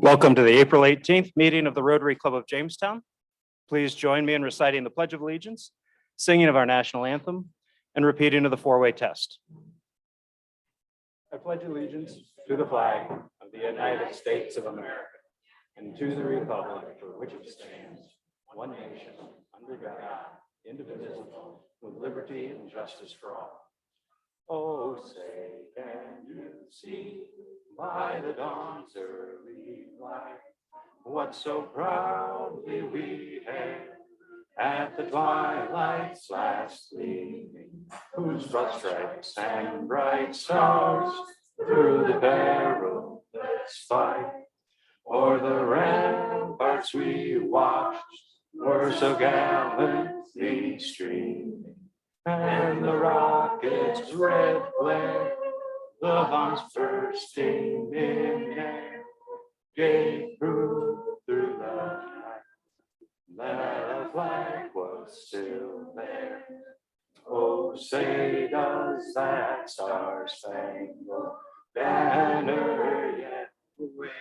Welcome to the April 18th meeting of the Rotary Club of Jamestown. Please join me in reciting the Pledge of Allegiance, singing of our national anthem, and repeating of the four-way test. I pledge allegiance to the flag of the United States of America and to the republic for which it stands, one nation, under God, indivisible, with liberty and justice for all. Oh, say, can you see by the dawn's early light what so proudly we hailed at the twilight's last gleaming, whose broad stripes and bright stars through the perilous fight o'er the ramparts we watched were so gallantly streaming, and the rocket's red glare, the bombs bursting in air, gave proof through the night that the flag was still there. Oh, say does that star-spangled banner yet wave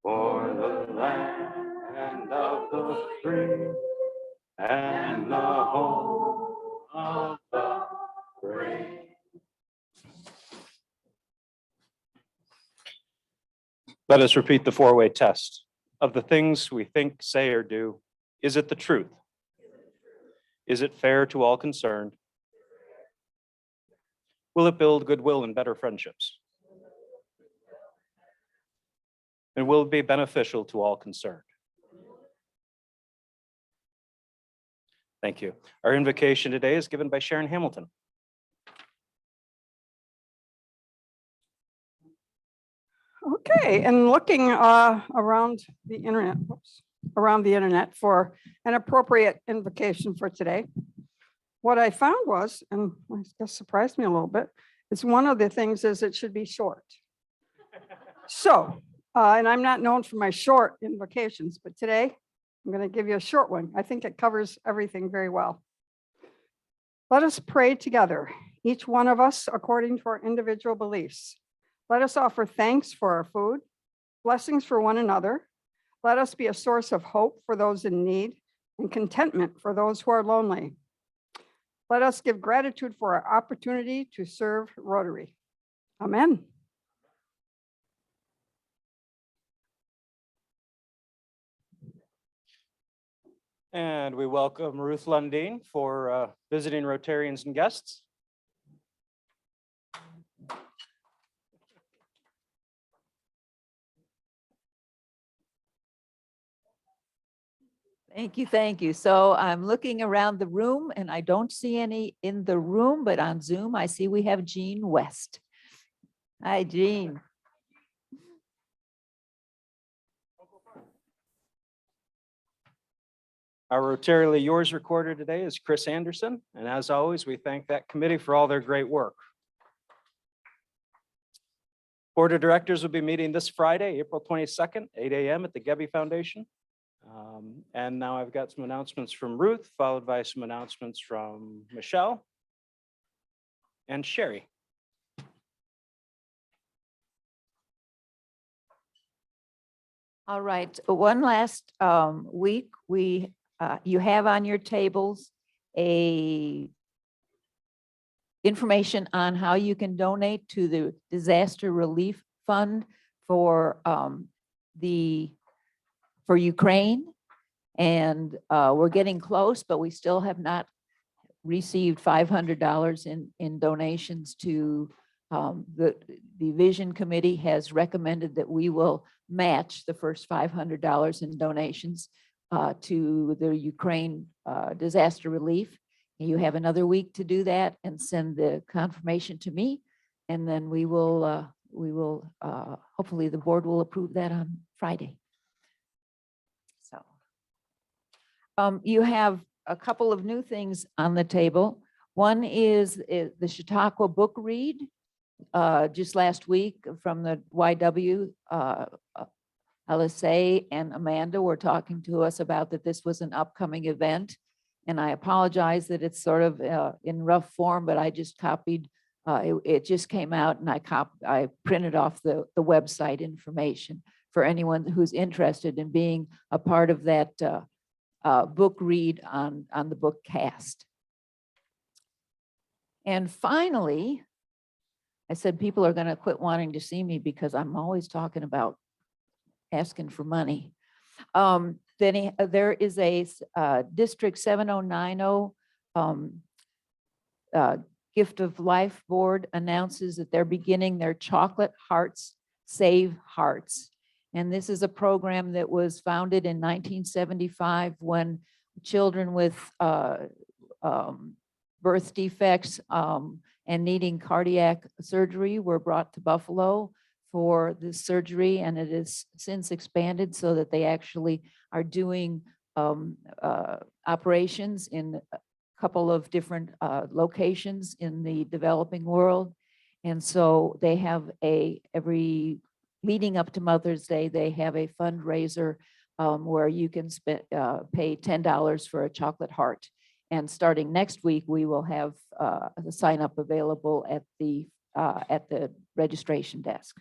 for the land of the free and the home of the brave. Let us repeat the four-way test. Of the things we think, say, or do, is it the truth? Is it fair to all concerned? Will it build goodwill and better friendships? And will it be beneficial to all concerned? Thank you. Our invocation today is given by Sharon Hamilton. Okay, and looking around the internet for an appropriate invocation for today, what I found was, and I guess surprised me a little bit, is one of the things is it should be short. So, and I'm not known for my short invocations, but today I'm going to give you a short one. I think it covers everything very well. Let us pray together, each one of us according to our individual beliefs. Let us offer thanks for our food, blessings for one another. Let us be a source of hope for those in need and contentment for those who are lonely. Let us give gratitude for our opportunity to serve Rotary. Amen. And we welcome Ruth Lundeen for visiting Rotarians and guests. Thank you, thank you. So I'm looking around the room and I don't see any in the room, but on Zoom, I see we have Jean West. Hi, Jean. Our Rotarially Yours recorder today is Chris Anderson. And as always, we thank that committee for all their great work. Board of Directors will be meeting this Friday, April 22nd, 8 a.m. at the Gebby Foundation. And now I've got some announcements from Ruth, followed by some announcements from Michelle and Sherry. All right, one last week, you have on your tables information on how you can donate to the Disaster Relief Fund for Ukraine. And we're getting close, but we still have not received $500 in donations to the Vision Committee has recommended that we will match the first $500 in donations to the Ukraine disaster relief. You have another week to do that and send the confirmation to me. And then we will hopefully the board will approve that on Friday. So you have a couple of new things on the table. One is the Chautauqua book read just last week from the YW. LSA and Amanda were talking to us about that this was an upcoming event. And I apologize that it's sort of in rough form, but I just copied, it just came out and I printed off the website information for anyone who's interested in being a part of that book read on the book cast. And finally, I said people are going to quit wanting to see me because I'm always talking about asking for money. There is a District 7090 Gift of Life Board announces that they're beginning their Chocolate Hearts Save Hearts. And this is a program that was founded in 1975 when children with birth defects and needing cardiac surgery were brought to Buffalo for this surgery, and it has since expanded so that they actually are doing operations in a couple of different locations in the developing world. And so they have every leading up to Mother's Day, they have a fundraiser where you can pay $10 for a chocolate heart. And starting next week, we will have the sign up available at the registration desk.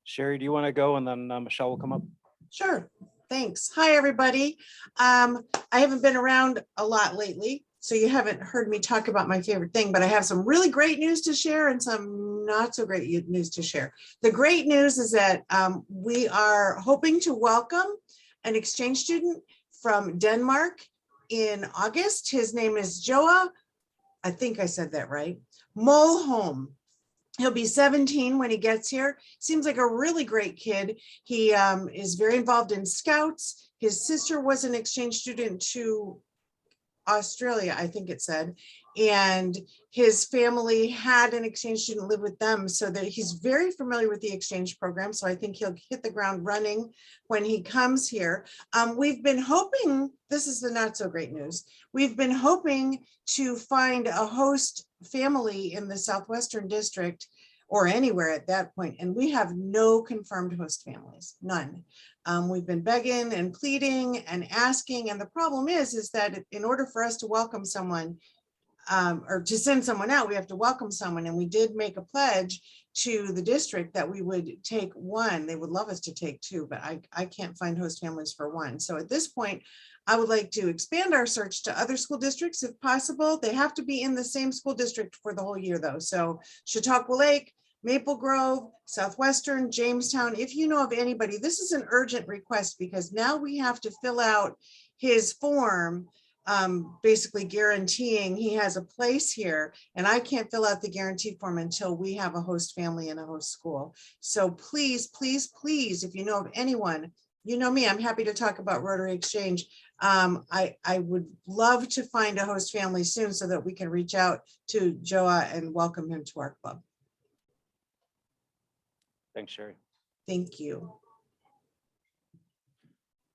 Sherry, do you want to go and then Michelle will come up? Sure, thanks. Hi, everybody. I haven't been around a lot lately, so you haven't heard me talk about my favorite thing, but I have some really great news to share and some not so great news to share. The great news is that we are hoping to welcome an exchange student from Denmark in August. His name is Joa, I think I said that right, Molholm. He'll be 17 when he gets here. Seems like a really great kid. He is very involved in Scouts. His sister was an exchange student to Australia, I think it said, and his family had an exchange student live with them, so that he's very familiar with the exchange program. So I think he'll hit the ground running when he comes here. We've been hoping, this is the not so great news, we've been hoping to find a host family in the Southwestern District or anywhere at that point, and we have no confirmed host families, none. We've been begging and pleading and asking, and the problem is that in order for us to welcome someone or to send someone out, we have to welcome someone, and we did make a pledge to the district that we would take one. They would love us to take two, but I can't find host families for one. So at this point, I would like to expand our search to other school districts if possible. They have to be in the same school district for the whole year though. So Chautauqua Lake, Maple Grove, Southwestern, Jamestown, if you know of anybody, this is an urgent request because now we have to fill out his form, basically guaranteeing he has a place here, and I can't fill out the guarantee form until we have a host family and a host school. So please, please, please, if you know of anyone, you know me, I'm happy to talk about Rotary Exchange. I would love to find a host family soon so that we can reach out to Joa and welcome him to our club. Thanks, Sherry. Thank you.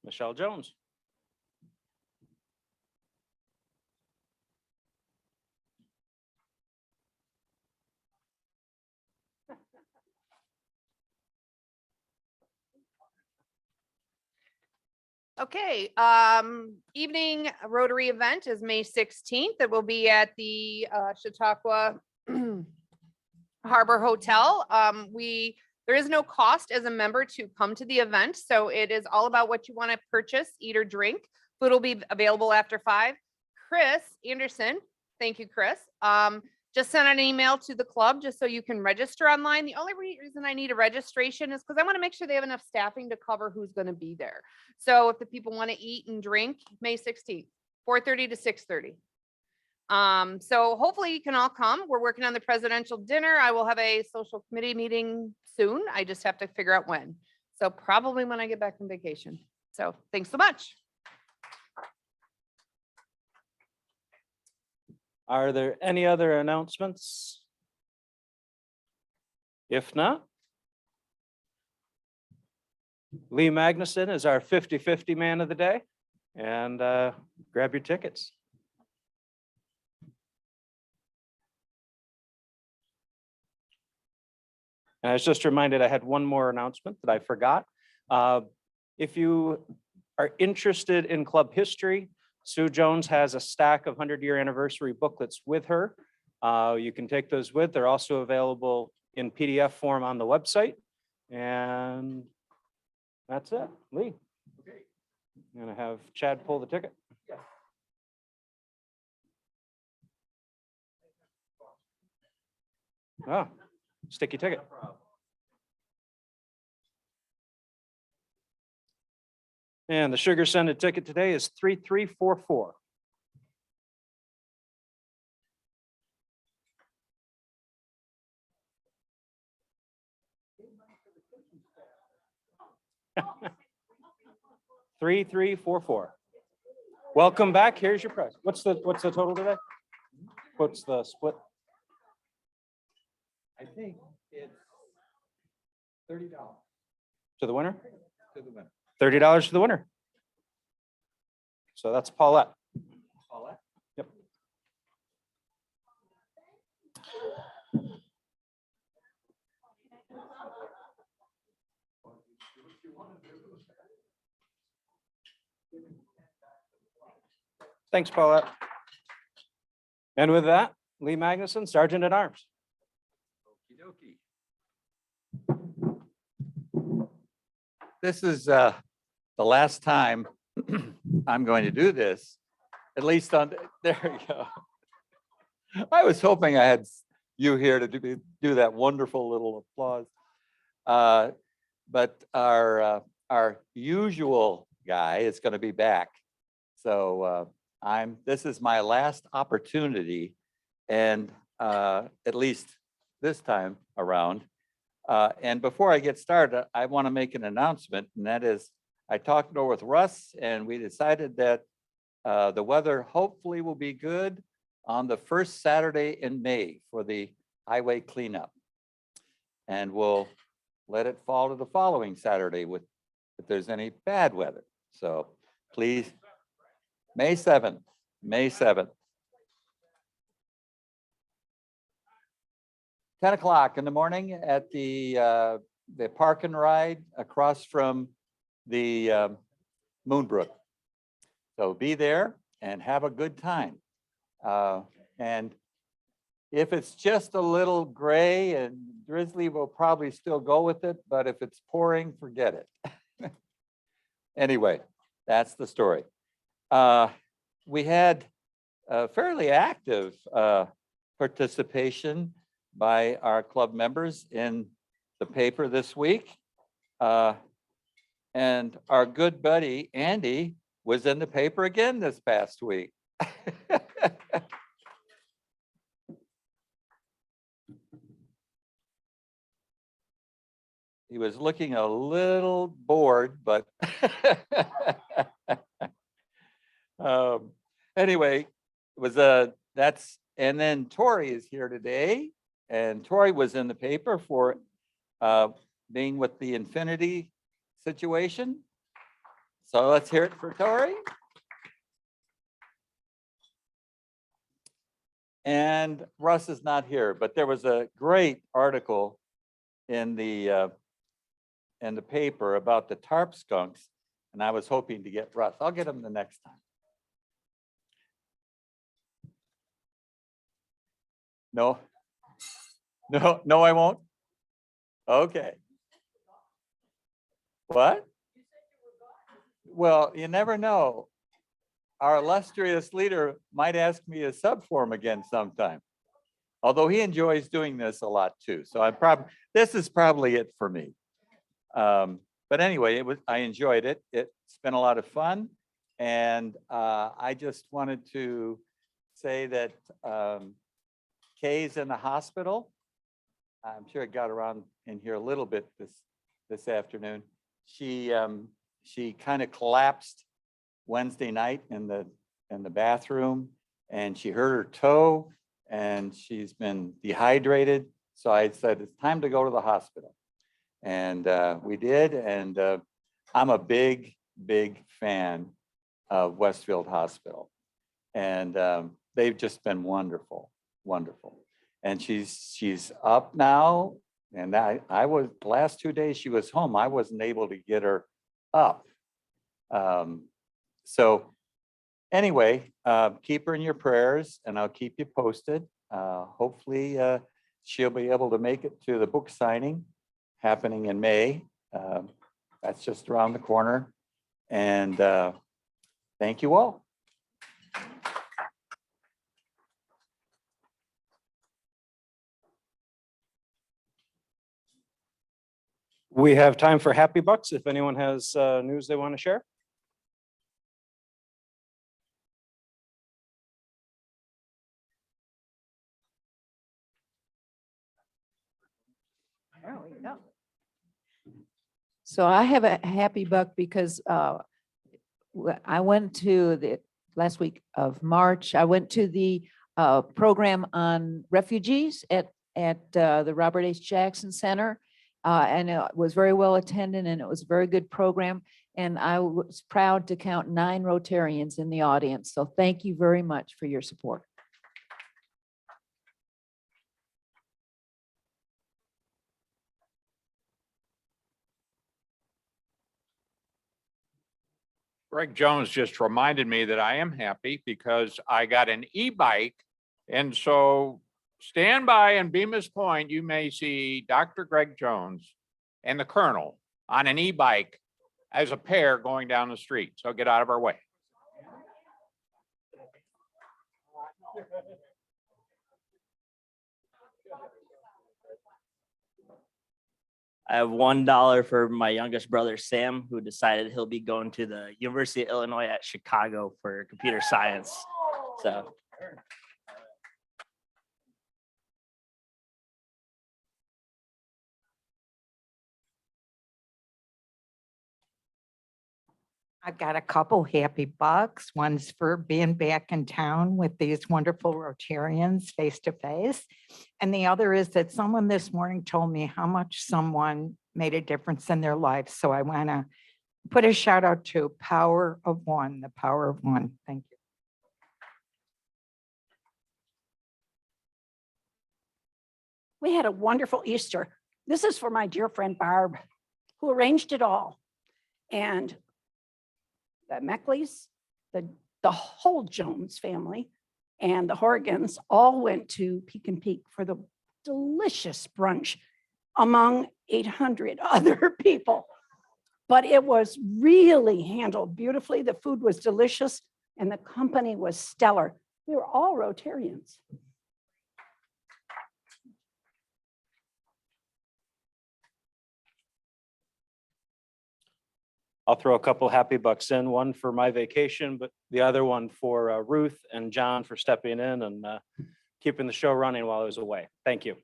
Michelle Jones. Okay, evening Rotary event is May 16th. It will be at the Chautauqua Harbor Hotel. There is no cost as a member to come to the event, so it is all about what you want to purchase, eat or drink. Food will be available after 5. Chris Anderson, thank you, Chris. Just sent an email to the club just so you can register online. The only reason I need a registration is because I want to make sure they have enough staffing to cover who's going to be there. So if the people want to eat and drink, May 16th, 4:30 to 6:30. So hopefully you can all come. We're working on the presidential dinner. I will have a social committee meeting soon. I just have to figure out when. So probably when I get back from vacation. So thanks so much. Are there any other announcements? If not, Lee Magnuson is our 50-50 man of the day, and grab your tickets. And I was just reminded I had one more announcement that I forgot. If you are interested in club history, Sue Jones has a stack of 100-year anniversary booklets with her. You can take those with. They're also available in PDF form on the website. And that's it. Lee. Okay. I'm gonna have Chad pull the ticket. Oh, sticky ticket. And the sugar scented ticket today is 3344. Three, 344. Welcome back. Here's your prize. What's the total today? What's the split? I think it's $30 To the winner? to the winner. $30 to the winner. So that's Paulette. Paulette? Yep. Thanks, Paulette. And with that, Lee Magnuson, Sergeant at Arms. Okey dokey. This is the last time I'm going to do this, at least on, there you go. I was hoping I had you here to do that wonderful little applause. But our usual guy is going to be back. So this is my last opportunity, and at least this time around. And before I get started, I want to make an announcement, and that is I talked it over with Russ, and we decided that the weather hopefully will be good on the first Saturday in May for the highway cleanup. And we'll let it fall to the following Saturday if there's any bad weather. So please, May 7th, May 7th. 10 o'clock in the morning at the park and ride across from the Moonbrook. So be there and have a good time. And if it's just a little gray and drizzly, we'll probably still go with it. But if it's pouring, forget it. Anyway, that's the story. We had a fairly active participation by our club members in the paper this week. And our good buddy, Andy, was in the paper again this past week. He was looking a little bored, but anyway, it was and then Tori is here today, and Tori was in the paper for being with the Infinity situation. So let's hear it for Tori. And Russ is not here, but there was a great article in the paper about the tarp skunks, and I was hoping to get Russ. I'll get him the next time. No, I won't. Okay. What? Well, you never know. Our illustrious leader might ask me to sub for him again sometime. Although he enjoys doing this a lot too. So this is probably it for me. But anyway, I enjoyed it. It's been a lot of fun. And I just wanted to say that Kay's in the hospital. I'm sure it got around in here a little bit this afternoon. She kind of collapsed Wednesday night in the bathroom, and she hurt her toe, and she's been dehydrated. So I said, it's time to go to the hospital. And we did. And I'm a big fan of Westfield Hospital. And they've just been wonderful. And she's up now, And I was, the last 2 days she was home, I wasn't able to get her up. So anyway, keep her in your prayers and I'll keep you posted. Hopefully she'll be able to make it to the book signing happening in May. That's just around the corner. And thank you all. We have time for happy bucks if anyone has news they want to share. There we go. So I have a happy buck because I went to the last week of March, I went to the program on refugees at the Robert H. Jackson Center. And it was very well attended and it was a very good program. And I was proud to count 9 Rotarians in the audience. So thank you very much for your support. Greg Jones just reminded me that I am happy because I got an e-bike. And so stand by in Bemis Point, you may see Dr. Greg Jones and the Colonel on an e-bike as a pair going down the street. So get out of our way. I have $1 for my youngest brother, Sam, who decided he'll be going to the University of Illinois at Chicago for computer science. So. I've got a couple happy bucks. One's for being back in town with these wonderful Rotarians face to face. And the other is that someone this morning told me how much someone made a difference in their life. So I want to put a shout out to Power of One, the Power of One. Thank you. We had a wonderful Easter. This is for my dear friend Barb, who arranged it all. And the Meckleys, the whole Jones family, and the Horgans all went to Peak and Peak for the delicious brunch among 800 other people. But it was really handled beautifully. The food was delicious and the company was stellar. We were all Rotarians. I'll throw a couple happy bucks in, one for my vacation, but the other one for Ruth and John for stepping in and keeping the show running while I was away. Thank you.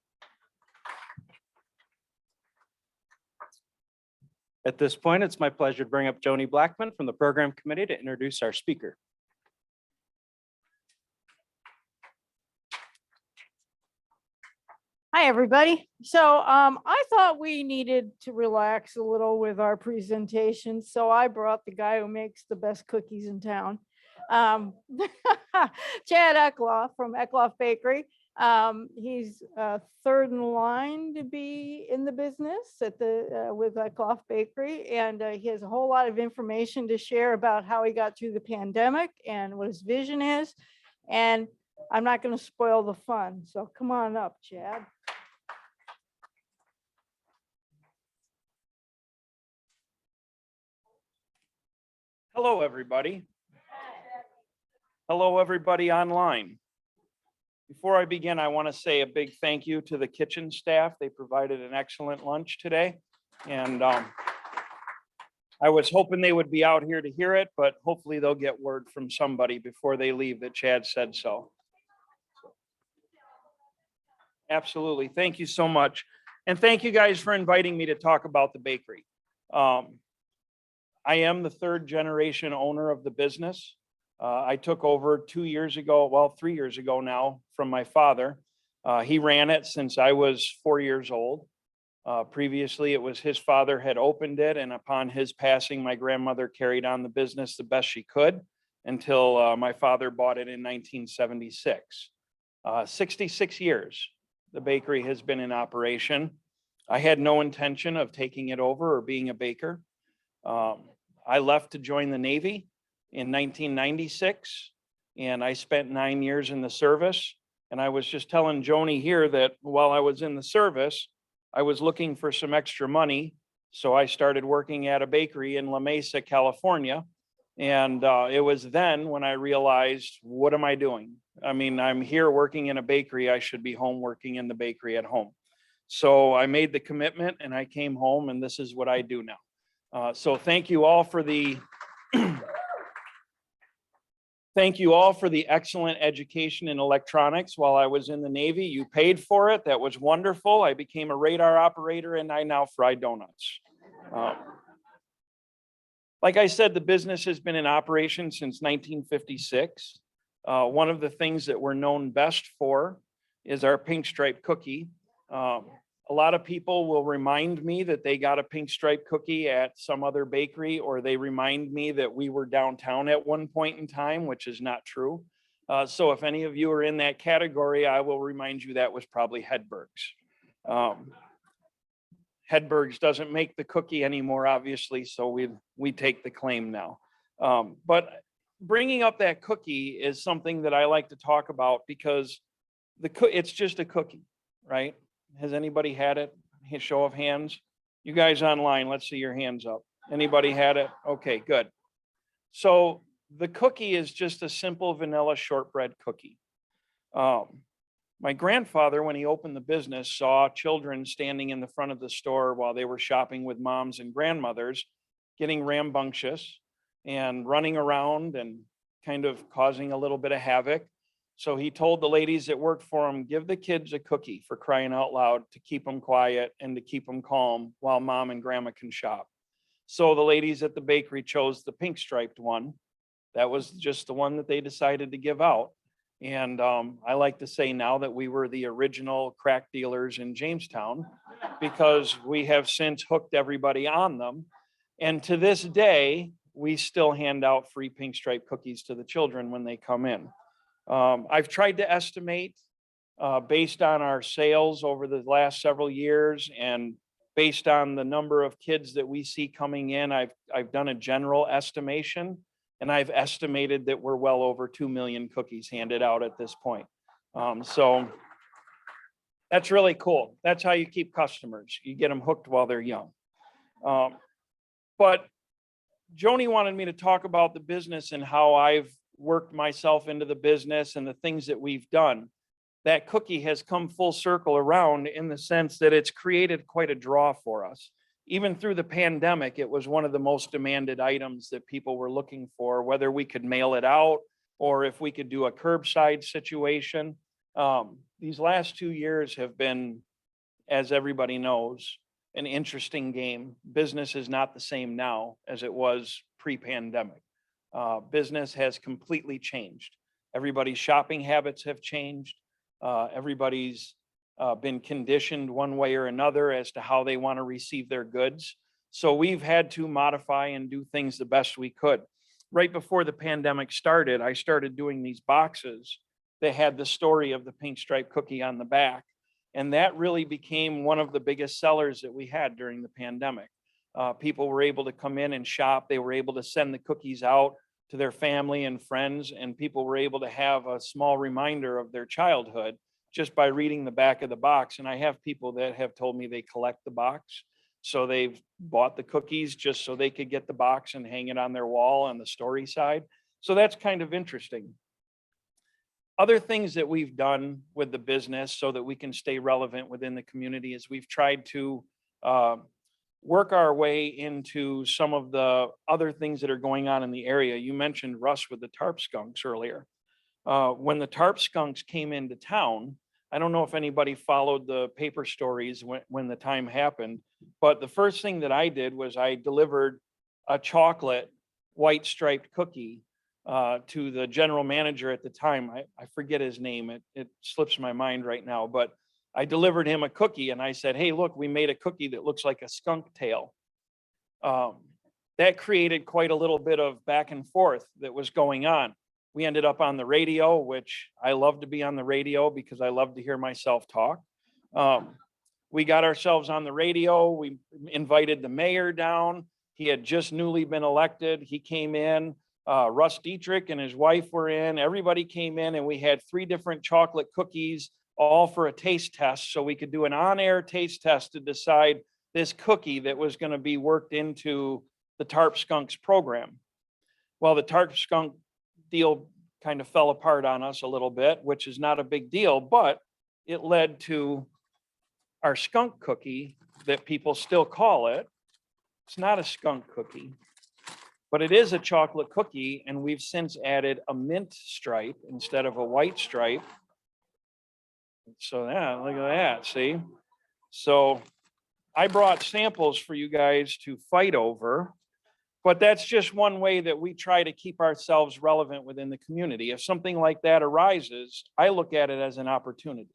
At this point, it's my pleasure to bring up Joni Blackman from the program committee to introduce our speaker. Hi, everybody. So I thought we needed to relax a little with our presentation. So I brought the guy who makes the best cookies in town, Chad Ecklof from Ecklof Bakery. He's third in line to be in the business at with Ecklof Bakery. And he has a whole lot of information to share about how he got through the pandemic and what his vision is. And I'm not going to spoil the fun. So come on up, Chad. Hello, everybody. Hello, everybody online. Before I begin, I want to say a big thank you to the kitchen staff. They provided an excellent lunch today. And I was hoping they would be out here to hear it, but hopefully they'll get word from somebody before they leave that Chad said so. Absolutely. Thank you so much. And thank you guys for inviting me to talk about the bakery. I am the third generation owner of the business. I took over 2 years ago, well, 3 years ago now from my father. He ran it since I was 4 years old. Previously, it was his father had opened it, and upon his passing, my grandmother carried on the business the best she could until my father bought it in 1976. 66 years the bakery has been in operation. I had no intention of taking it over or being a baker. I left to join the Navy in 1996, and I spent 9 years in the service. And I was just telling Joni here that while I was in the service, I was looking for some extra money. So I started working at a bakery in La Mesa, California. And it was then when I realized, what am I doing? I mean, I'm here working in a bakery. I should be home working in the bakery at home. So I made the commitment and I came home, and this is what I do now. So thank you all for the thank you all for the excellent education in electronics while I was in the Navy. You paid for it. That was wonderful. I became a radar operator and I now fry donuts. Like I said, the business has been in operation since 1956. One of the things that we're known best for is our pink stripe cookie. A lot of people will remind me that they got a pink stripe cookie at some other bakery, or they remind me that we were downtown at one point in time, which is not true. So if any of you are in that category, I will remind you that was probably Hedberg's. Hedberg's doesn't make the cookie anymore, obviously, so we take the claim now. But bringing up that cookie is something that I like to talk about because it's just a cookie, right? Has anybody had it? Show of hands. You guys online, let's see your hands up. Anybody had it? Okay, good. So the cookie is just a simple vanilla shortbread cookie. My grandfather, when he opened the business, saw children standing in the front of the store while they were shopping with moms and grandmothers, getting rambunctious and running around and kind of causing a little bit of havoc. So he told the ladies that worked for him, give the kids a cookie, for crying out loud, to keep them quiet and to keep them calm while mom and grandma can shop. So the ladies at the bakery chose the pink striped one. That was just the one that they decided to give out. And I like to say now that we were the original crack dealers in Jamestown, because we have since hooked everybody on them. And to this day, we still hand out free pink stripe cookies to the children when they come in. I've tried to estimate based on our sales over the last several years and based on the number of kids that we see coming in. I've done a general estimation, and I've estimated that we're well over 2 million cookies handed out at this point. So that's really cool. That's how you keep customers. You get them hooked while they're young. But Joni wanted me to talk about the business and how I've worked myself into the business and the things that we've done. That cookie has come full circle around in the sense that it's created quite a draw for us. Even through the pandemic, it was one of the most demanded items that people were looking for, whether we could mail it out or if we could do a curbside situation. These last 2 years have been, as everybody knows, an interesting game. Business is not the same now as it was pre-pandemic. Business has completely changed. Everybody's shopping habits have changed. Everybody's been conditioned one way or another as to how they want to receive their goods. So we've had to modify and do things the best we could. Right before the pandemic started, I started doing these boxes that had the story of the pink stripe cookie on the back. And that really became one of the biggest sellers that we had during the pandemic. People were able to come in and shop. They were able to send the cookies out to their family and friends, and people were able to have a small reminder of their childhood just by reading the back of the box. And I have people that have told me they collect the box. So they've bought the cookies just so they could get the box and hang it on their wall on the story side. So that's kind of interesting. Other things that we've done with the business so that we can stay relevant within the community is we've tried to work our way into some of the other things that are going on in the area. You mentioned Russ with the tarp skunks earlier. When the tarp skunks came into town, I don't know if anybody followed the paper stories when the time happened, but the first thing that I did was I delivered a chocolate white striped cookie to the general manager at the time. I forget his name. It slips my mind right now, but I delivered him a cookie and I said, hey, look, we made a cookie that looks like a skunk tail. That created quite a little bit of back and forth that was going on. We ended up on the radio, which I love to be on the radio because I love to hear myself talk. We got ourselves on the radio. We invited the mayor down. He had just newly been elected. He came in. Russ Dietrich and his wife were in. Everybody came in, and we had 3 different chocolate cookies, all for a taste test. So we could do an on-air taste test to decide this cookie that was going to be worked into the Tarp Skunks program. Well, the Tarp Skunk deal kind of fell apart on us a little bit, which is not a big deal, but it led to our skunk cookie that people still call it. It's not a skunk cookie, but it is a chocolate cookie. And we've since added a mint stripe instead of a white stripe. So yeah, look at that, see? So I brought samples for you guys to fight over, but that's just one way that we try to keep ourselves relevant within the community. If something like that arises, I look at it as an opportunity.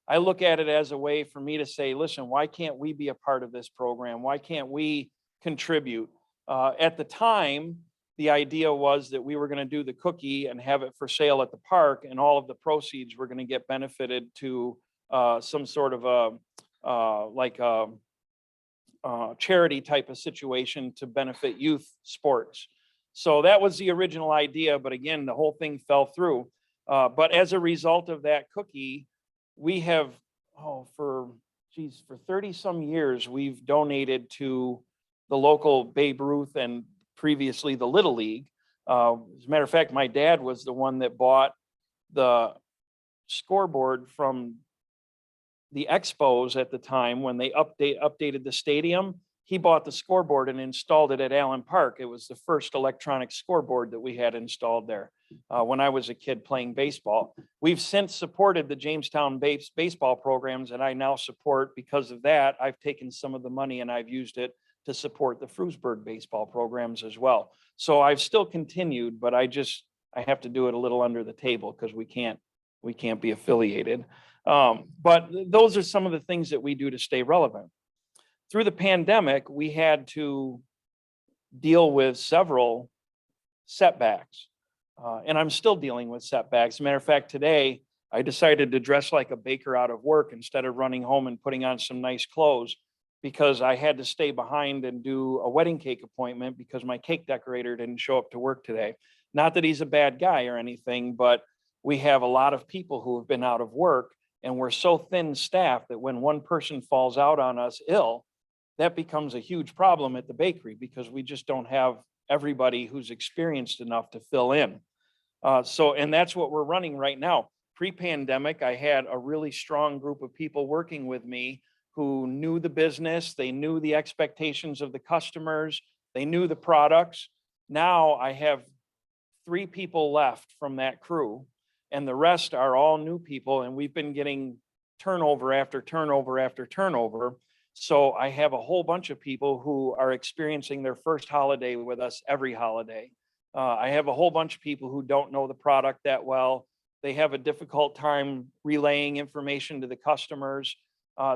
I look at it as a way for me to say, listen, why can't we be a part of this program? Why can't we contribute? At the time, the idea was that we were going to do the cookie and have it for sale at the park, and all of the proceeds were going to get benefited to some sort of a charity type of situation to benefit youth sports. So that was the original idea, but again, the whole thing fell through. But as a result of that cookie, we have, for 30 some years, we've donated to the local Babe Ruth and previously the Little League. As a matter of fact, my dad was the one that bought the scoreboard from the Expos at the time when they updated the stadium. He bought the scoreboard and installed it at Allen Park. It was the first electronic scoreboard that we had installed there when I was a kid playing baseball. We've since supported the Jamestown baseball programs, and I now support, because of that, I've taken some of the money and I've used it to support the Frewsburg baseball programs as well. So I've still continued, but I have to do it a little under the table because we can't be affiliated. But those are some of the things that we do to stay relevant. Through the pandemic, we had to deal with several setbacks, and I'm still dealing with setbacks. As a matter of fact, today I decided to dress like a baker out of work instead of running home and putting on some nice clothes, because I had to stay behind and do a wedding cake appointment because my cake decorator didn't show up to work today. Not that he's a bad guy or anything, but we have a lot of people who have been out of work, and we're so thin staffed that when one person falls out on us ill, that becomes a huge problem at the bakery because we just don't have everybody who's experienced enough to fill in. And that's what we're running right now. Pre-pandemic, I had a really strong group of people working with me who knew the business, they knew the expectations of the customers, they knew the products. Now I have 3 people left from that crew, and the rest are all new people, and we've been getting turnover after turnover after turnover. So I have a whole bunch of people who are experiencing their first holiday with us every holiday. I have a whole bunch of people who don't know the product that well. They have a difficult time relaying information to the customers.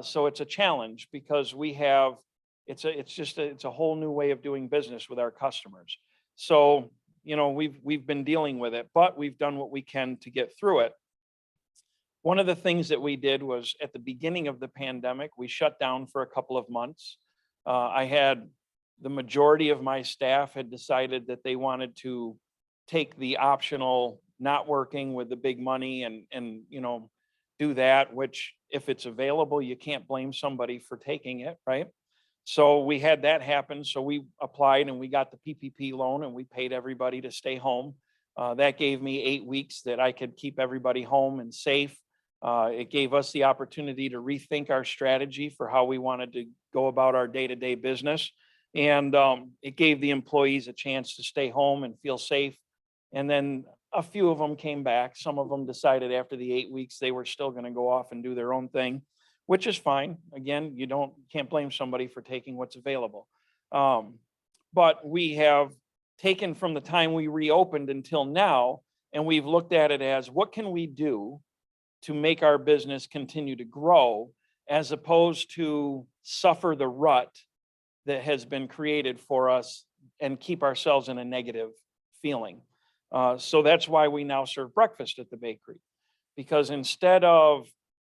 So it's a challenge because it's a whole new way of doing business with our customers. So, we've been dealing with it, but we've done what we can to get through it. One of the things that we did was at the beginning of the pandemic, we shut down for a couple of months. I had the majority of my staff had decided that they wanted to take the optional not working with the big money and do that, which if it's available, you can't blame somebody for taking it, right? So we had that happen. So we applied and we got the PPP loan and we paid everybody to stay home. That gave me 8 weeks that I could keep everybody home and safe. It gave us the opportunity to rethink our strategy for how we wanted to go about our day-to-day business. And it gave the employees a chance to stay home and feel safe. And then a few of them came back. Some of them decided after the 8 weeks, they were still going to go off and do their own thing, which is fine. Again, you can't blame somebody for taking what's available. But we have taken from the time we reopened until now, and we've looked at it as what can we do to make our business continue to grow as opposed to suffer the rut that has been created for us and keep ourselves in a negative feeling. So that's why we now serve breakfast at the bakery, because instead of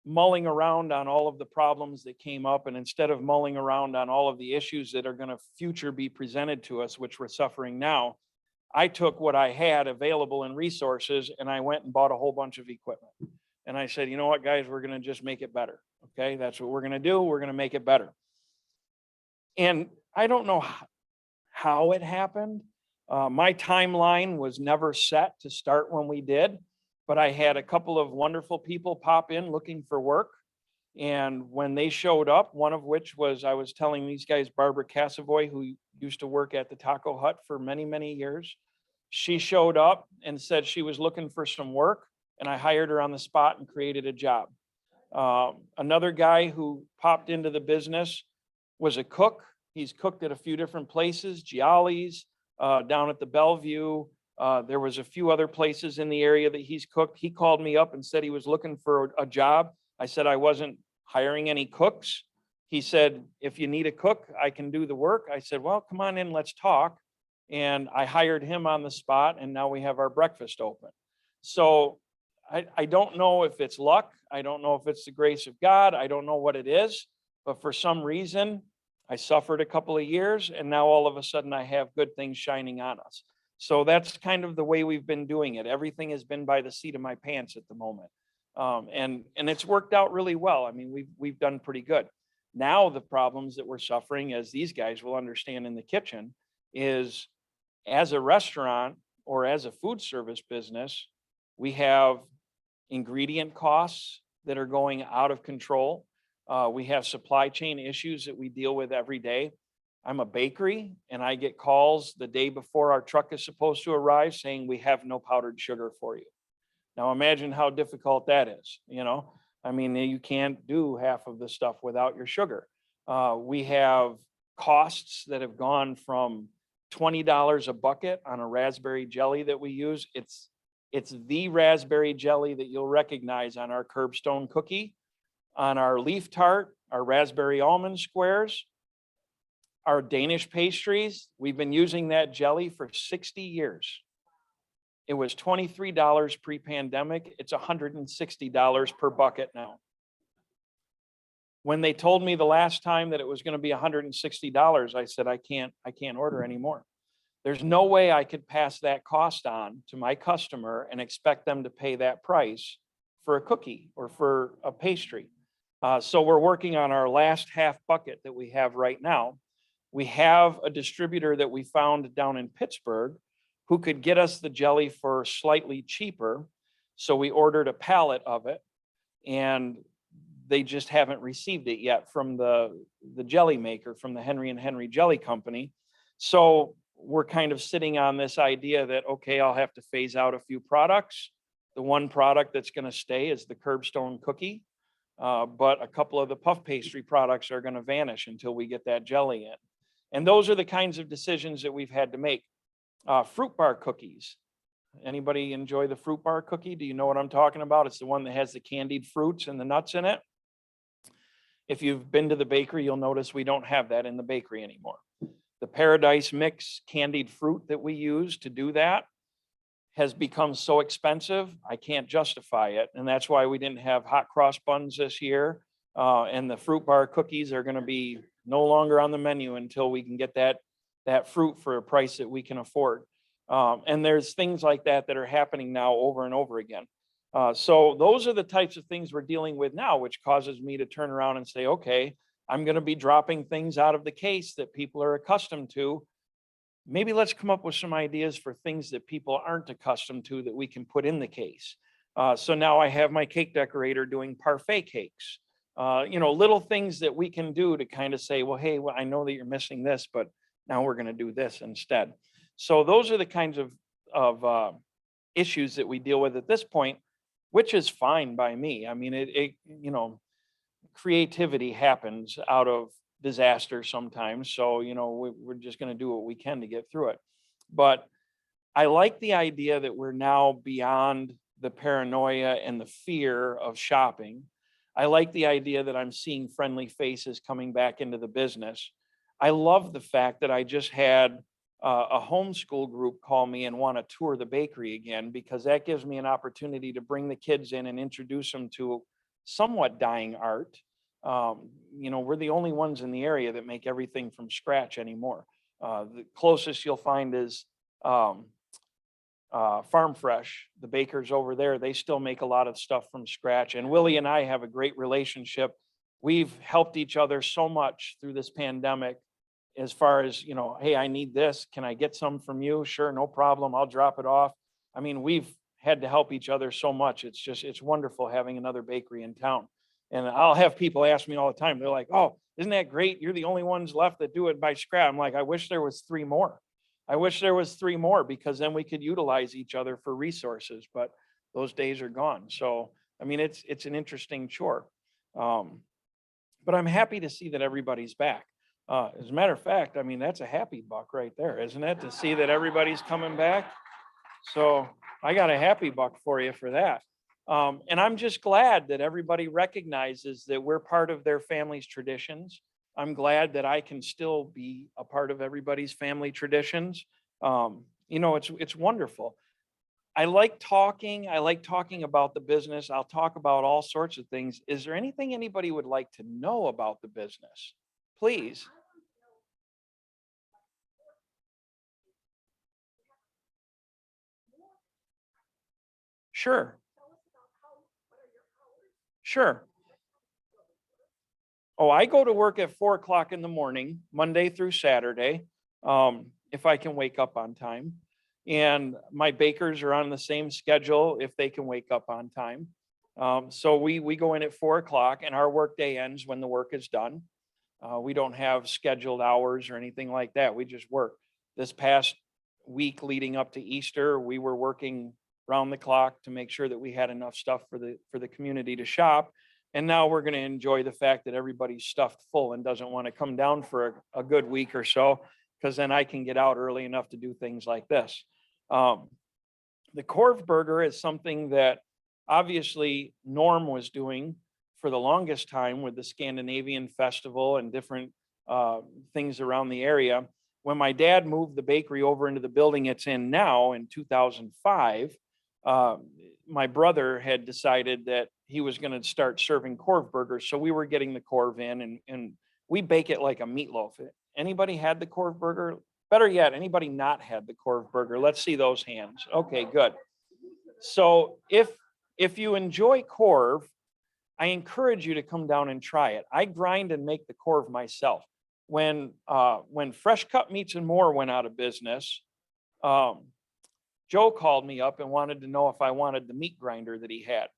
mulling around on all of the problems that came up, and instead of mulling around on all of the issues that are going to future be presented to us, which we're suffering now, I took what I had available in resources and I went and bought a whole bunch of equipment. And I said, you know what, guys, we're going to just make it better. Okay, that's what we're going to do. We're going to make it better. And I don't know how it happened. My timeline was never set to start when we did, but I had a couple of wonderful people pop in looking for work. And when they showed up, one of which was, I was telling these guys, Barbara Cassavoy, who used to work at the Taco Hut for many, many years. She showed up and said she was looking for some work, and I hired her on the spot and created a job. Another guy who popped into the business was a cook. He's cooked at a few different places, Giali's, down at the Bellevue. There was a few other places in the area that he's cooked. He called me up and said he was looking for a job. I said I wasn't hiring any cooks. He said, if you need a cook, I can do the work. I said, well, come on in, let's talk. And I hired him on the spot, and now we have our breakfast open. So I don't know if it's luck. I don't know if it's the grace of God. I don't know what it is, but for some reason, I suffered a couple of years, and now all of a sudden I have good things shining on us. So that's kind of the way we've been doing it. Everything has been by the seat of my pants at the moment. And it's worked out really well. I mean, we've done pretty good. Now the problems that we're suffering, as these guys will understand in the kitchen, is as a restaurant or as a food service business, we have ingredient costs that are going out of control. We have supply chain issues that we deal with every day. I'm a bakery, and I get calls the day before our truck is supposed to arrive saying we have no powdered sugar for you. Now imagine how difficult that is, you know? I mean, you can't do half of the stuff without your sugar. We have costs that have gone from $20 a bucket on a raspberry jelly that we use. It's the raspberry jelly that you'll recognize on our curbstone cookie, on our leaf tart, our raspberry almond squares, our Danish pastries. We've been using that jelly for 60 years. It was $23 pre-pandemic. It's $160 per bucket now. When they told me the last time that it was going to be $160, I said, I can't order anymore. There's no way I could pass that cost on to my customer and expect them to pay that price for a cookie or for a pastry. So we're working on our last half bucket that we have right now. We have a distributor that we found down in Pittsburgh who could get us the jelly for slightly cheaper. So we ordered a pallet of it, and they just haven't received it yet from the jelly maker, from the Henry and Henry Jelly Company. So we're kind of sitting on this idea that, okay, I'll have to phase out a few products. The one product that's going to stay is the curbstone cookie. But a couple of the puff pastry products are going to vanish until we get that jelly in. And those are the kinds of decisions that we've had to make. Fruit bar cookies. Anybody enjoy the fruit bar cookie? Do you know what I'm talking about? It's the one that has the candied fruits and the nuts in it. If you've been to the bakery, you'll notice we don't have that in the bakery anymore. The Paradise Mix candied fruit that we use to do that has become so expensive, I can't justify it. And that's why we didn't have hot cross buns this year. And the fruit bar cookies are going to be no longer on the menu until we can get that fruit for a price that we can afford. And there's things like that are happening now over and over again. So those are the types of things we're dealing with now, which causes me to turn around and say, okay, I'm going to be dropping things out of the case that people are accustomed to. Maybe let's come up with some ideas for things that people aren't accustomed to that we can put in the case. So now I have my cake decorator doing parfait cakes. Little things that we can do to kind of say, well, hey, I know that you're missing this, but now we're going to do this instead. So those are the kinds of issues that we deal with at this point, which is fine by me. I mean, creativity happens out of disaster sometimes. So, we're just going to do what we can to get through it. But I like the idea that we're now beyond the paranoia and the fear of shopping. I like the idea that I'm seeing friendly faces coming back into the business. I love the fact that I just had a homeschool group call me and want to tour the bakery again, because that gives me an opportunity to bring the kids in and introduce them to somewhat dying art. You know, we're the only ones in the area that make everything from scratch anymore. The closest you'll find is Farm Fresh, the bakers over there. They still make a lot of stuff from scratch. And Willie and I have a great relationship. We've helped each other so much through this pandemic as far as, you know, hey, I need this. Can I get some from you? Sure, no problem. I'll drop it off. I mean, we've had to help each other so much. It's just, it's wonderful having another bakery in town. And I'll have people ask me all the time. They're like, oh, isn't that great? You're the only ones left that do it by scratch. I'm like, I wish there was 3 more. I wish there was 3 more, because then we could utilize each other for resources, but those days are gone. So, I mean, it's an interesting chore. But I'm happy to see that everybody's back. As a matter of fact, I mean, that's a happy buck right there, isn't it? To see that everybody's coming back. So I got a happy buck for you for that. And I'm just glad that everybody recognizes that we're part of their family's traditions. I'm glad that I can still be a part of everybody's family traditions. You know, it's wonderful. I like talking about the business. I'll talk about all sorts of things. Is there anything anybody would like to know about the business? Please. Sure. Sure. Oh, I go to work at 4 o'clock in the morning, Monday through Saturday, if I can wake up on time. And my bakers are on the same schedule if they can wake up on time. So we go in at 4 o'clock, and our work day ends when the work is done. We don't have scheduled hours or anything like that. We just work. This past week leading up to Easter, we were working round the clock to make sure that we had enough stuff for the community to shop. And now we're going to enjoy the fact that everybody's stuffed full and doesn't want to come down for a good week or so, because then I can get out early enough to do things like this. The Corv Burger is something that obviously Norm was doing for the longest time with the Scandinavian Festival and different things around the area. When my dad moved the bakery over into the building it's in now in 2005, my brother had decided that he was going to start serving Corv burgers. So we were getting the Corv in, and we bake it like a meatloaf. Anybody had the Corv burger? Better yet, anybody not had the Corv burger? Let's see those hands. Okay, good. So if you enjoy Corv, I encourage you to come down and try it. I grind and make the Corv myself. When Fresh Cut Meats and More went out of business, Joe called me up and wanted to know if I wanted the meat grinder that he had.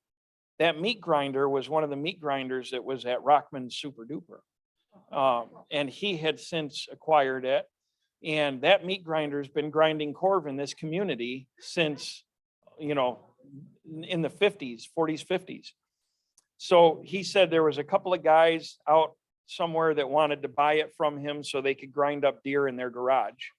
That meat grinder was one of the meat grinders that was at Rockman's Super Duper. And he had since acquired it. And that meat grinder has been grinding Corv in this community since, you know, in the 40s, 50s. So he said there was a couple of guys out somewhere that wanted to buy it from him so they could grind up deer in their garage.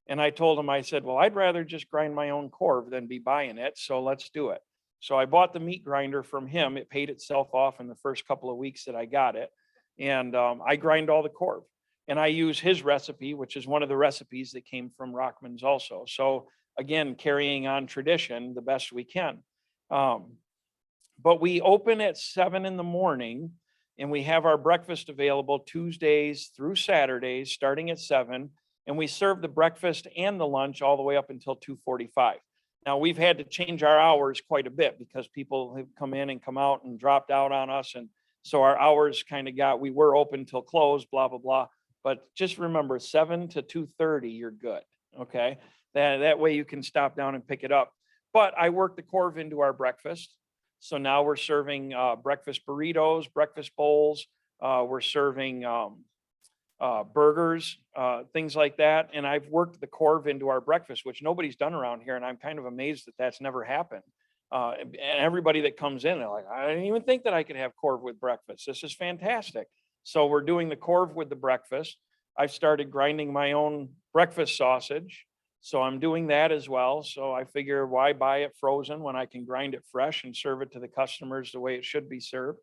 And I told him, I said, well, I'd rather just grind my own Corv than be buying it. So let's do it. So I bought the meat grinder from him. It paid itself off in the first couple of weeks that I got it. And I grind all the Corv. And I use his recipe, which is one of the recipes that came from Rockman's also. So again, carrying on tradition the best we can. But we open at 7 in the morning, and we have our breakfast available Tuesdays through Saturdays, starting at 7. And we serve the breakfast and the lunch all the way up until 2:45. Now, we've had to change our hours quite a bit because people have come in and come out and dropped out on us. And so our hours kind of we were open till close, blah, blah, blah. But just remember, 7 to 2:30, you're good. Okay. That way you can stop down and pick it up. But I work the Corv into our breakfast. So now we're serving breakfast burritos, breakfast bowls. We're serving burgers, things like that. And I've worked the Corv into our breakfast, which nobody's done around here. And I'm kind of amazed that that's never happened. And everybody that comes in, they're like, I didn't even think that I could have Corv with breakfast. This is fantastic. So we're doing the Corv with the breakfast. I've started grinding my own breakfast sausage. So I'm doing that as well. So I figure, why buy it frozen when I can grind it fresh and serve it to the customers the way it should be served.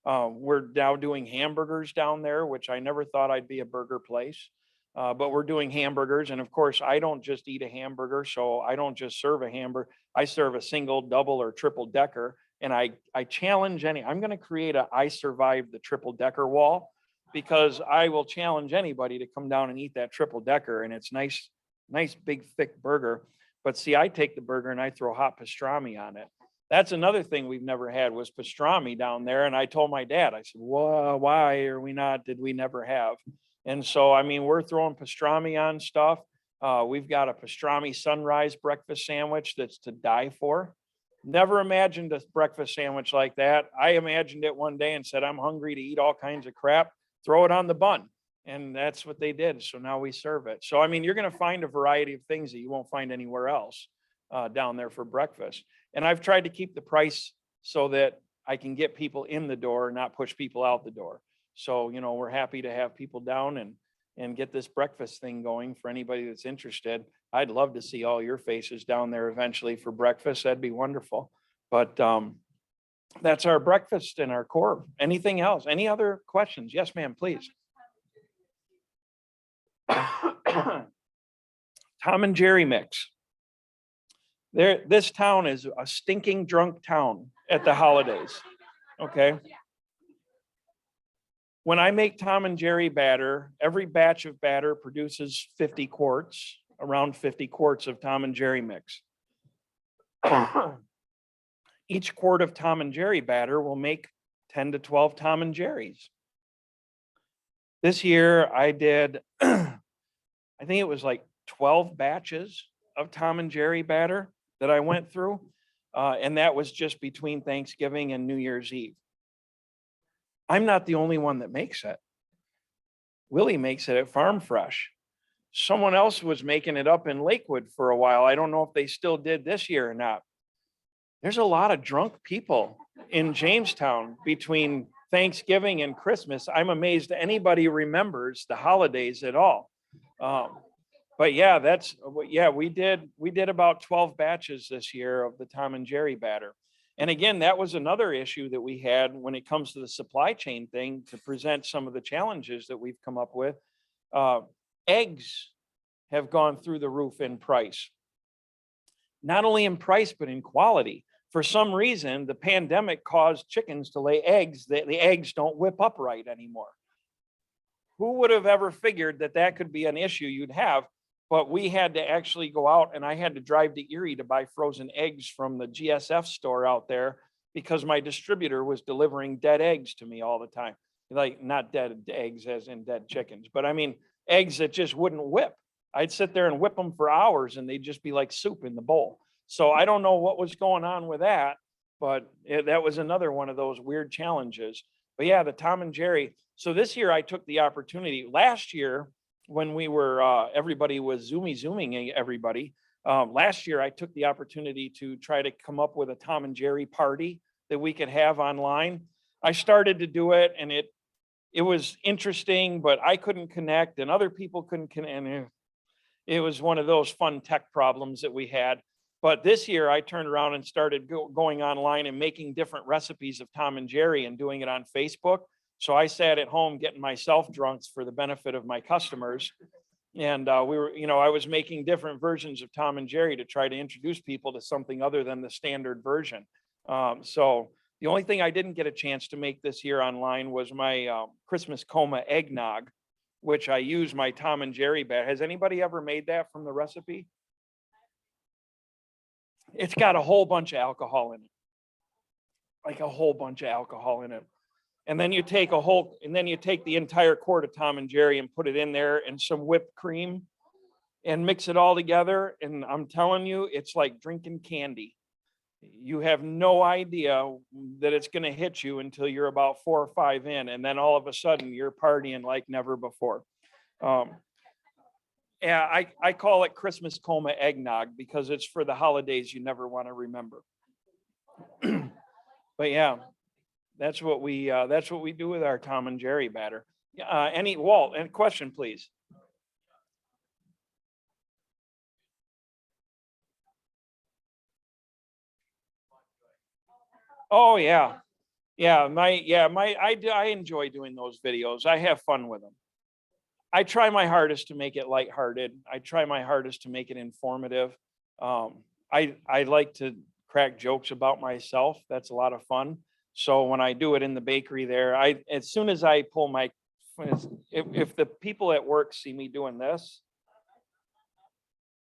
We're now doing hamburgers down there, which I never thought I'd be a burger place. But we're doing hamburgers. And of course, I don't just eat a hamburger. So I don't just serve a hamburger. I serve a single, double, or triple decker. And I challenge I'm going to create I survived the triple decker wall, because I will challenge anybody to come down and eat that triple decker. And it's nice, big, thick burger. But see, I take the burger and I throw hot pastrami on it. That's another thing we've never had was pastrami down there. And I told my dad, I said, well, why are we not, did we never have? And so, I mean, we're throwing pastrami on stuff. We've got a pastrami sunrise breakfast sandwich that's to die for. Never imagined a breakfast sandwich like that. I imagined it one day and said, I'm hungry to eat all kinds of crap. Throw it on the bun. And that's what they did. So now we serve it. So, I mean, you're going to find a variety of things that you won't find anywhere else down there for breakfast. And I've tried to keep the price so that I can get people in the door, not push people out the door. So, you know, we're happy to have people down and get this breakfast thing going for anybody that's interested. I'd love to see all your faces down there eventually for breakfast. That'd be wonderful. But that's our breakfast and our core. Anything else? Any other questions? Yes, ma'am, please. Tom and Jerry mix. This town is a stinking drunk town at the holidays. Okay. When I make Tom and Jerry batter, every batch of batter produces 50 quarts, around 50 quarts of Tom and Jerry mix. Each quart of Tom and Jerry batter will make 10 to 12 Tom and Jerry's. This year I did, I think it was like 12 batches of Tom and Jerry batter that I went through. And that was just between Thanksgiving and New Year's Eve. I'm not the only one that makes it. Willie makes it at Farm Fresh. Someone else was making it up in Lakewood for a while. I don't know if they still did this year or not. There's a lot of drunk people in Jamestown between Thanksgiving and Christmas. I'm amazed anybody remembers the holidays at all. But yeah, we did about 12 batches this year of the Tom and Jerry batter. And again, that was another issue that we had when it comes to the supply chain thing to present some of the challenges that we've come up with. Eggs have gone through the roof in price. Not only in price, but in quality. For some reason, the pandemic caused chickens to lay eggs that the eggs don't whip up right anymore. Who would have ever figured that that could be an issue you'd have? But we had to actually go out, and I had to drive to Erie to buy frozen eggs from the GSF store out there because my distributor was delivering dead eggs to me all the time. Like not dead eggs as in dead chickens, but I mean, eggs that just wouldn't whip. I'd sit there and whip them for hours and they'd just be like soup in the bowl. So I don't know what was going on with that, but that was another one of those weird challenges. But yeah, the Tom and Jerry. So this year I took the opportunity. Last year, when we were, everybody was zooming everybody. Last year, I took the opportunity to try to come up with a Tom and Jerry party that we could have online. I started to do it and it was interesting, but I couldn't connect and other people couldn't connect. And it was one of those fun tech problems that we had. But this year I turned around and started going online and making different recipes of Tom and Jerry and doing it on Facebook. So I sat at home getting myself drunks for the benefit of my customers. And I was making different versions of Tom and Jerry to try to introduce people to something other than the standard version. So the only thing I didn't get a chance to make this year online was my Christmas coma eggnog, which I use my Tom and Jerry batter. Has anybody ever made that from the recipe? It's got a whole bunch of alcohol in it. Like a whole bunch of alcohol in it. And then you take the entire quart of Tom and Jerry and put it in there and some whipped cream and mix it all together. And I'm telling you, it's like drinking candy. You have no idea that it's going to hit you until you're about 4 or 5 in. And then all of a sudden you're partying like never before. Yeah, I call it Christmas coma eggnog because it's for the holidays you never want to remember. But yeah. That's what we do with our Tom and Jerry batter. Walt, any question, please? Oh yeah. I enjoy doing those videos. I have fun with them. I try my hardest to make it lighthearted. I try my hardest to make it informative. I like to crack jokes about myself. That's a lot of fun. So when I do it in the bakery there, as soon as I pull my, if the people at work see me doing this,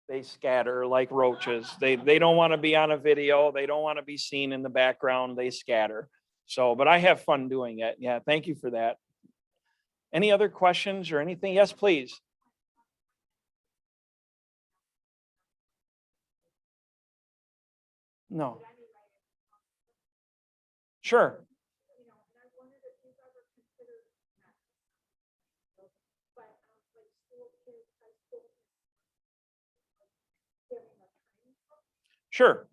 they scatter like roaches. They don't want to be on a video. They don't want to be seen in the background. They scatter. So, but I have fun doing it. Yeah, thank you for that. Any other questions or anything? Yes, please. No. Sure. Sure.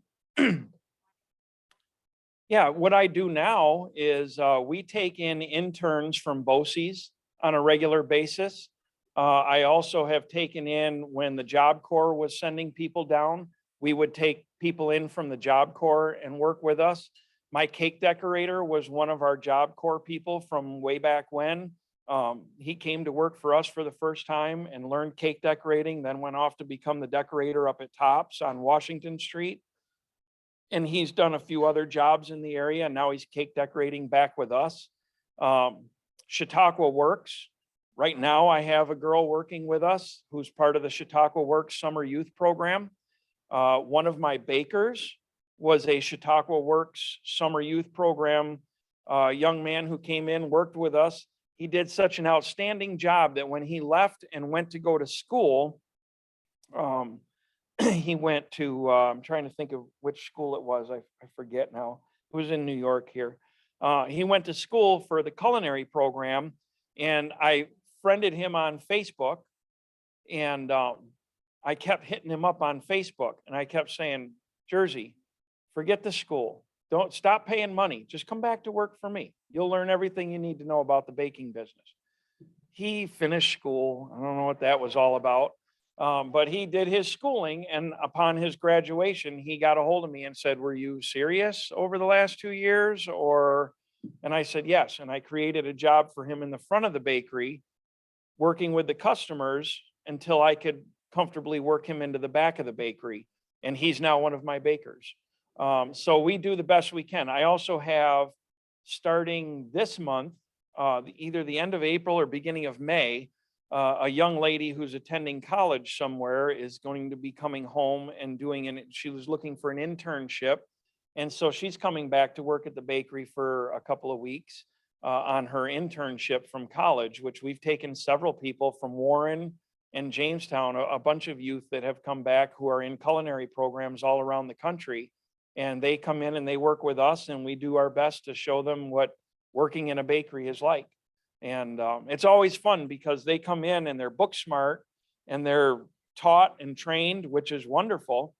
Yeah, what I do now is we take in interns from BOCES on a regular basis. I also have taken in, when the Job Corps was sending people down, we would take people in from the Job Corps and work with us. My cake decorator was one of our Job Corps people from way back when. He came to work for us for the first time and learned cake decorating, then went off to become the decorator up at Tops on Washington Street. And he's done a few other jobs in the area, and now he's cake decorating back with us. Chautauqua Works. Right now, I have a girl working with us who's part of the Chautauqua Works Summer Youth Program. One of my bakers was a Chautauqua Works Summer Youth Program young man who came in, worked with us. He did such an outstanding job that when he left and went to go to school, he went to, I'm trying to think of which school it was. I forget now. It was in New York here. He went to school for the culinary program, and I friended him on Facebook, and I kept hitting him up on Facebook, and I kept saying, Jersey, forget the school. Don't stop paying money. Just come back to work for me. You'll learn everything you need to know about the baking business. He finished school. I don't know what that was all about. But he did his schooling, and upon his graduation, he got a hold of me and said, were you serious over the last 2 years? And I said, yes. And I created a job for him in the front of the bakery, working with the customers until I could comfortably work him into the back of the bakery. And he's now one of my bakers. So we do the best we can. I also have, starting this month, either the end of April or beginning of May, a young lady who's attending college somewhere is going to be coming home and she was looking for an internship. And so she's coming back to work at the bakery for a couple of weeks on her internship from college, which we've taken several people from Warren and Jamestown, a bunch of youth that have come back who are in culinary programs all around the country. And they come in and they work with us, and we do our best to show them what working in a bakery is like. And it's always fun because they come in and they're book smart and they're taught and trained, which is wonderful.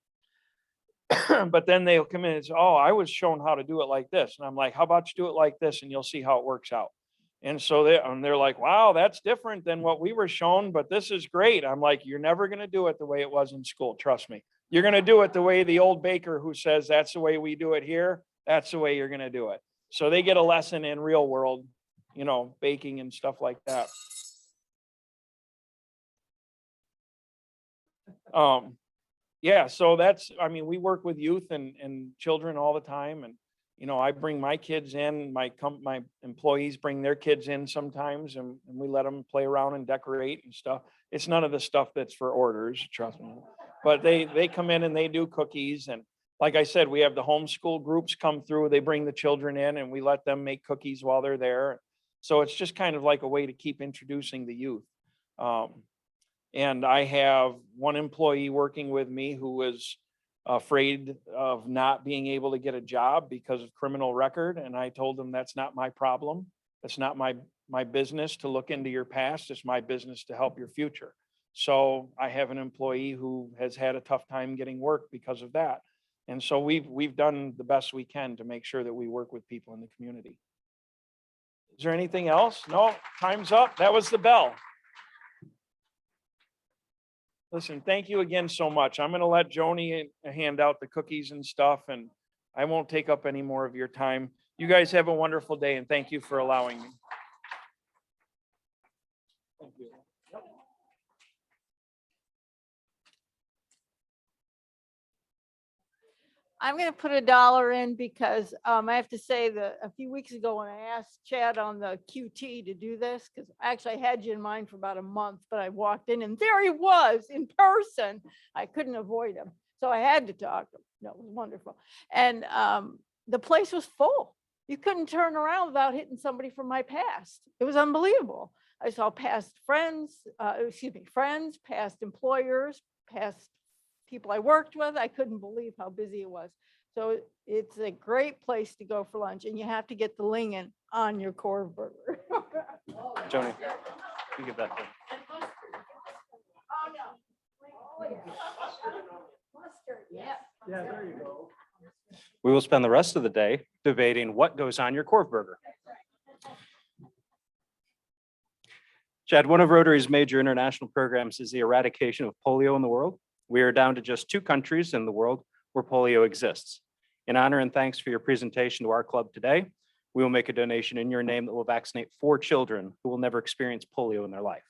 But then they'll come in and say, oh, I was shown how to do it like this. And I'm like, how about you do it like this and you'll see how it works out. And so they're like, wow, that's different than what we were shown, but this is great. I'm like, you're never going to do it the way it was in school. Trust me. You're going to do it the way the old baker who says, that's the way we do it here. That's the way you're going to do it. So they get a lesson in real world, baking and stuff like that. Yeah, so we work with youth and children all the time. And, I bring my kids in, my employees bring their kids in sometimes, and we let them play around and decorate and stuff. It's none of the stuff that's for orders, trust me. But they come in and they do cookies. And like I said, we have the homeschool groups come through. They bring the children in and we let them make cookies while they're there. So it's just kind of like a way to keep introducing the youth. And I have one employee working with me who was afraid of not being able to get a job because of criminal record. And I told him that's not my problem. That's not my business to look into your past. It's my business to help your future. So I have an employee who has had a tough time getting work because of that. And so we've done the best we can to make sure that we work with people in the community. Is there anything else? No, time's up. That was the bell. Listen, thank you again so much. I'm going to let Joni hand out the cookies and stuff, and I won't take up any more of your time. You guys have a wonderful day, and thank you for allowing me. Thank you. I'm gonna put $1 in because I have to say that a few weeks ago when I asked Chad on the QT to do this, because actually I had you in mind for about a month, but I walked in and there he was in person. I couldn't avoid him. So I had to talk to him. No, it was wonderful. And the place was full. You couldn't turn around without hitting somebody from my past. It was unbelievable. I saw past friends, friends, past employers, past people I worked with. I couldn't believe how busy it was. So it's a great place to go for lunch, and you have to get the lingen on your Corv burger. Joni, you give that to. We will spend the rest of the day debating what goes on your Corv burger. Chad, one of Rotary's major international programs is the eradication of polio in the world. We are down to just 2 countries in the world where polio exists. In honor and thanks for your presentation to our club today, we will make a donation in your name that will vaccinate 4 children who will never experience polio in their life.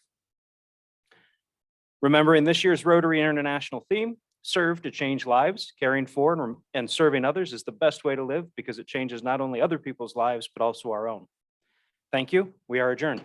Remembering this year's Rotary International theme, serve to change lives, caring for and serving others is the best way to live because it changes not only other people's lives, but also our own. Thank you. We are adjourned.